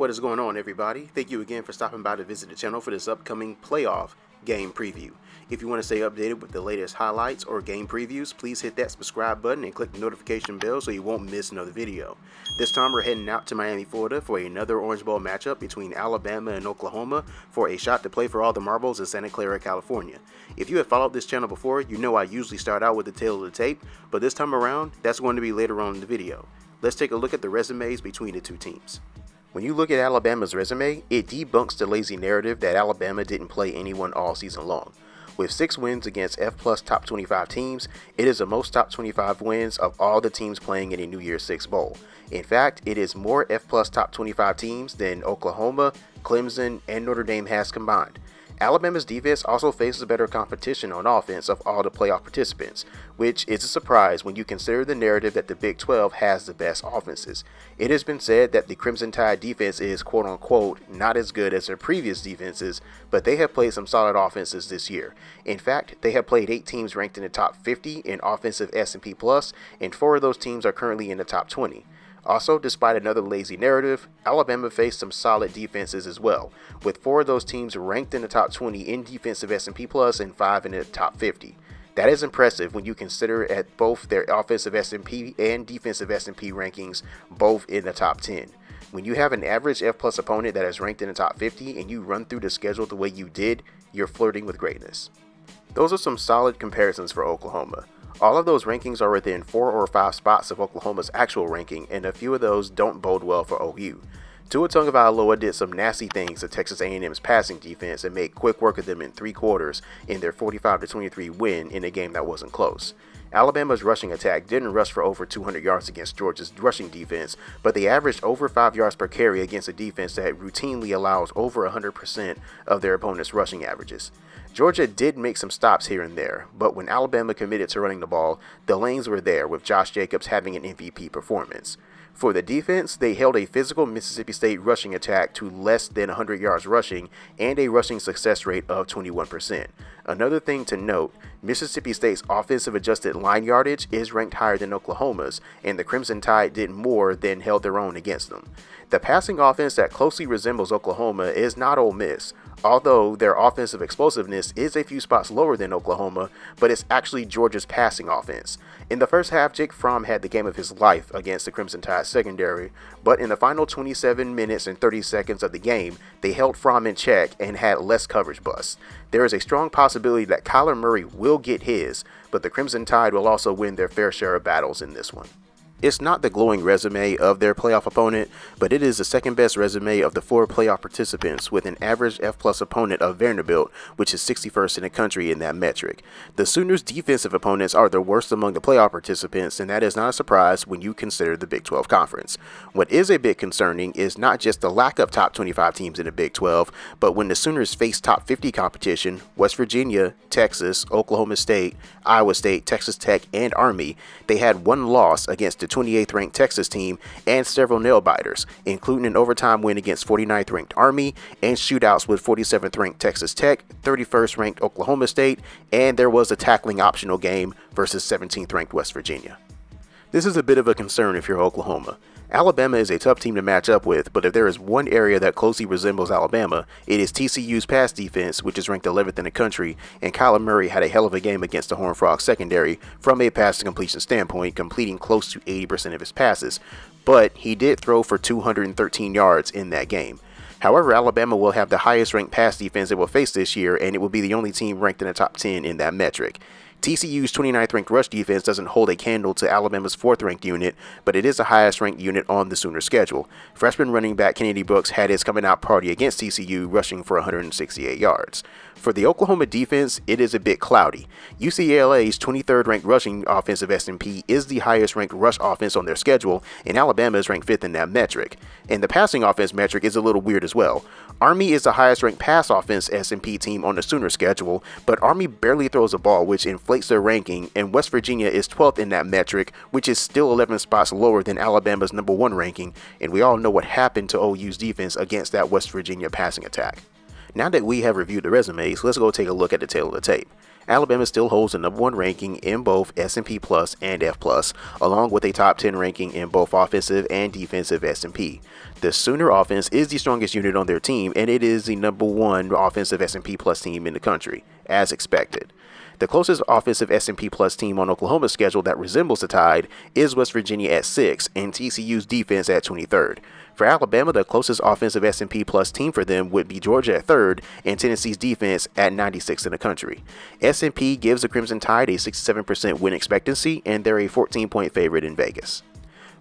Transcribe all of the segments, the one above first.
What is going on, everybody? Thank you again for stopping by to visit the channel for this upcoming playoff game preview. If you want to stay updated with the latest highlights or game previews, please hit that subscribe button and click the notification bell so you won't miss another video. This time we're heading out to Miami, Florida for another Orange Bowl matchup between Alabama and Oklahoma for a shot to play for all the marbles in Santa Clara, California. If you have followed this channel before, you know I usually start out with the tail of the tape, but this time around, that's going to be later on in the video. Let's take a look at the resumes between the two teams. When you look at Alabama's resume, it debunks the lazy narrative that Alabama didn't play anyone all season long. With 6 wins against F+ top 25 teams, it is the most top 25 wins of all the teams playing in a New Year's Six Bowl. In fact, it is more F+ top 25 teams than Oklahoma, Clemson, and Notre Dame has combined. Alabama's defense also faces better competition on offense of all the playoff participants, which is a surprise when you consider the narrative that the Big 12 has the best offenses. It has been said that the Crimson Tide defense is quote-unquote not as good as their previous defenses, but they have played some solid offenses this year. In fact, they have played 8 teams ranked in the top 50 in offensive S&P+, and 4 of those teams are currently in the top 20. Also, despite another lazy narrative, Alabama faced some solid defenses as well, with 4 of those teams ranked in the top 20 in defensive S&P+, and 5 in the top 50. That is impressive when you consider at both their offensive S&P and defensive S&P rankings, both in the top 10. When you have an average F+ opponent that is ranked in the top 50 and you run through the schedule the way you did, you're flirting with greatness. Those are some solid comparisons for Oklahoma. All of those rankings are within 4 or 5 spots of Oklahoma's actual ranking, and a few of those don't bode well for OU. Tua Tagovialoa did some nasty things to Texas A&M's passing defense and made quick work of them in 3 quarters in their 45-23 win in a game that wasn't close. Alabama's rushing attack didn't rush for over 200 yards against Georgia's rushing defense, but they averaged over 5 yards per carry against a defense that routinely allows over 100% of their opponent's rushing averages. Georgia did make some stops here and there, but when Alabama committed to running the ball, the lanes were there, with Josh Jacobs having an MVP performance. For the defense, they held a physical Mississippi State rushing attack to less than 100 yards rushing and a rushing success rate of 21%. Another thing to note, Mississippi State's offensive adjusted line yardage is ranked higher than Oklahoma's, and the Crimson Tide did more than held their own against them. The passing offense that closely resembles Oklahoma is not Ole Miss, although their offensive explosiveness is a few spots lower than Oklahoma, but it's actually Georgia's passing offense. In the first half, Jake Fromm had the game of his life against the Crimson Tide secondary, but in the final 27 minutes and 30 seconds of the game, they held Fromm in check and had less coverage busts. There is a strong possibility that Kyler Murray will get his, but the Crimson Tide will also win their fair share of battles in this one. It's not the glowing resume of their playoff opponent, but it is the second best resume of the 4 playoff participants, with an average F+ opponent of Vanderbilt, which is 61st in the country in that metric. The Sooners' defensive opponents are the worst among the playoff participants, and that is not a surprise when you consider the Big 12 Conference. What is a bit concerning is not just the lack of top 25 teams in the Big 12, but when the Sooners face top 50 competition, West Virginia, Texas, Oklahoma State, Iowa State, Texas Tech, and Army, they had 1 loss against the 28th ranked Texas team and several nail-biters, including an overtime win against 49th ranked Army and shootouts with 47th ranked Texas Tech, 31st ranked Oklahoma State, and there was a tackling optional game versus 17th ranked West Virginia. This is a bit of a concern if you're Oklahoma. Alabama is a tough team to match up with, but if there is one area that closely resembles Alabama, it is TCU's pass defense, which is ranked 11th in the country, and Kyler Murray had a hell of a game against the Horned Frogs secondary from a pass to completion standpoint, completing close to 80% of his passes, but he did throw for 213 yards in that game. However, Alabama will have the highest ranked pass defense it will face this year, and it will be the only team ranked in the top 10 in that metric. TCU's 29th ranked rush defense doesn't hold a candle to Alabama's 4th ranked unit, but it is the highest ranked unit on the Sooner schedule. Freshman running back Kennedy Brooks had his coming out party against TCU, rushing for 168 yards. For the Oklahoma defense, it is a bit cloudy. UCLA's 23rd ranked rushing offensive S&P is the highest ranked rush offense on their schedule, and Alabama is ranked 5th in that metric. And the passing offense metric is a little weird as well. Army is the highest ranked pass offense S&P team on the Sooner schedule, but Army barely throws a ball, which inflates their ranking, and West Virginia is 12th in that metric, which is still 11 spots lower than Alabama's number 1 ranking, and we all know what happened to OU's defense against that West Virginia passing attack. Now that we have reviewed the resumes, let's go take a look at the tail of the tape. Alabama still holds the #1 ranking in both S&P Plus and F Plus, along with a top 10 ranking in both offensive and defensive S&P. The Sooner offense is the strongest unit on their team, and it is the #1 offensive S&P Plus team in the country, as expected. The closest offensive S&P Plus team on Oklahoma's schedule that resembles the Tide is West Virginia at 6 and TCU's defense at 23rd. For Alabama, the closest offensive S&P Plus team for them would be Georgia at 3rd and Tennessee's defense at 96th in the country. S&P gives the Crimson Tide a 67% win expectancy, and they're a 14-point favorite in Vegas.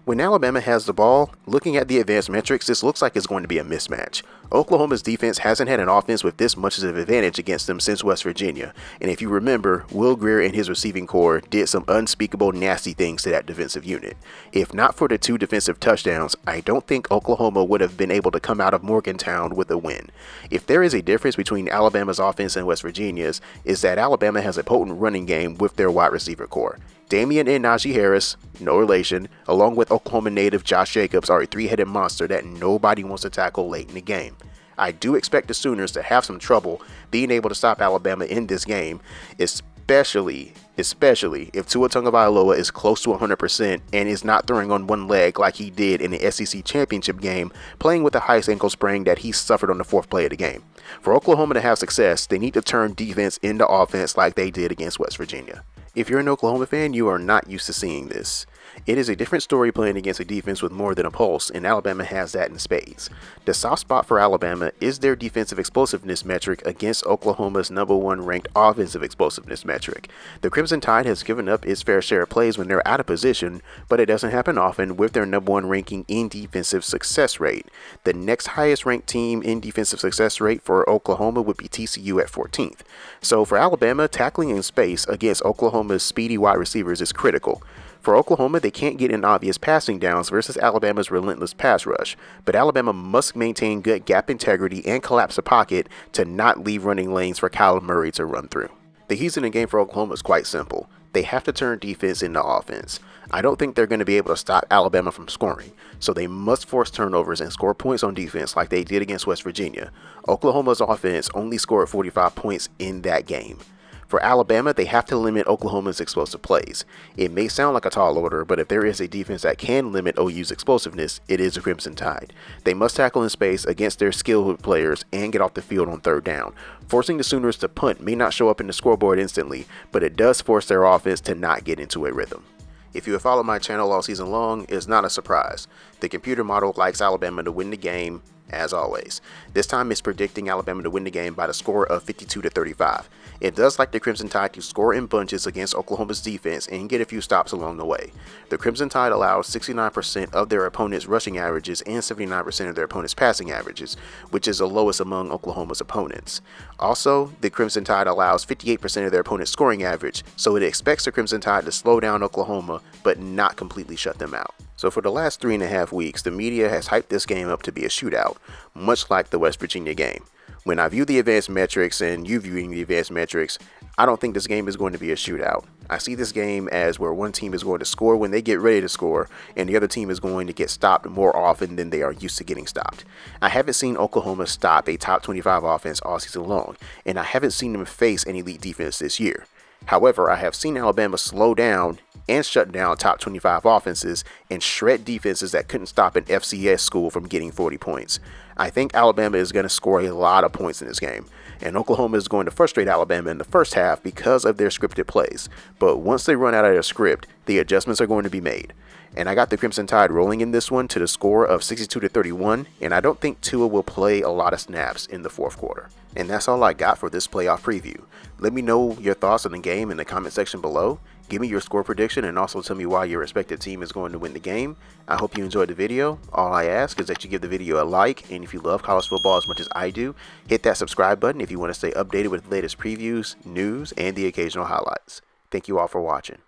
When Alabama has the ball, looking at the advanced metrics, this looks like it's going to be a mismatch. Oklahoma's defense hasn't had an offense with this much of an advantage against them since West Virginia, and if you remember, Will Grier and his receiving corps did some unspeakable nasty things to that defensive unit. If not for the 2 defensive touchdowns, I don't think Oklahoma would have been able to come out of Morgantown with a win. If there is a difference between Alabama's offense and West Virginia's, is that Alabama has a potent running game with their wide receiver corps. Damian and Najee Harris, no relation, along with Oklahoma native Josh Jacobs, are a 3-headed monster that nobody wants to tackle late in the game. I do expect the Sooners to have some trouble being able to stop Alabama in this game, especially if Tua Tagovialoa is close to 100% and is not throwing on one leg like he did in the SEC championship game, playing with a high ankle sprain that he suffered on the 4th play of the game. For Oklahoma to have success, they need to turn defense into offense like they did against West Virginia. If you're an Oklahoma fan, you are not used to seeing this. It is a different story playing against a defense with more than a pulse, and Alabama has that in spades. The soft spot for Alabama is their defensive explosiveness metric against Oklahoma's #1 ranked offensive explosiveness metric. The Crimson Tide has given up its fair share of plays when they're out of position, but it doesn't happen often with their #1 ranking in defensive success rate. The next highest ranked team in defensive success rate for Oklahoma would be TCU at 14th. So for Alabama, tackling in space against Oklahoma's speedy wide receivers is critical. For Oklahoma, they can't get in obvious passing downs versus Alabama's relentless pass rush, but Alabama must maintain good gap integrity and collapse the pocket to not leave running lanes for Kyler Murray to run through. The keys in the game for Oklahoma is quite simple. They have to turn defense into offense. I don't think they're going to be able to stop Alabama from scoring, so they must force turnovers and score points on defense like they did against West Virginia. Oklahoma's offense only scored 45 points in that game. For Alabama, they have to limit Oklahoma's explosive plays. It may sound like a tall order, but if there is a defense that can limit OU's explosiveness, it is the Crimson Tide. They must tackle in space against their skilled players and get off the field on 3rd down. Forcing the Sooners to punt may not show up in the scoreboard instantly, but it does force their offense to not get into a rhythm. If you have followed my channel all season long, it's not a surprise. The computer model likes Alabama to win the game, as always. This time it's predicting Alabama to win the game by the score of 52-35. It does like the Crimson Tide to score in bunches against Oklahoma's defense and get a few stops along the way. The Crimson Tide allows 69% of their opponents' rushing averages and 79% of their opponents' passing averages, which is the lowest among Oklahoma's opponents. Also, the Crimson Tide allows 58% of their opponents' scoring average, so it expects the Crimson Tide to slow down Oklahoma but not completely shut them out. So for the last 3.5 weeks, the media has hyped this game up to be a shootout, much like the West Virginia game. When I view the advanced metrics and you viewing the advanced metrics, I don't think this game is going to be a shootout. I see this game as where one team is going to score when they get ready to score, and the other team is going to get stopped more often than they are used to getting stopped. I haven't seen Oklahoma stop a top 25 offense all season long, and I haven't seen them face an elite defense this year. However, I have seen Alabama slow down and shut down top 25 offenses and shred defenses that couldn't stop an FCS school from getting 40 points. I think Alabama is going to score a lot of points in this game, and Oklahoma is going to frustrate Alabama in the first half because of their scripted plays. But once they run out of their script, the adjustments are going to be made. And I got the Crimson Tide rolling in this one to the score of 62-31, and I don't think Tua will play a lot of snaps in the 4th quarter. And that's all I got for this playoff preview. Let me know your thoughts on the game in the comment section below. Give me your score prediction and also tell me why your respective team is going to win the game. I hope you enjoyed the video. All I ask is that you give the video a like, and if you love college football as much as I do, hit that subscribe button if you want to stay updated with the latest previews, news, and the occasional highlights. Thank you all for watching.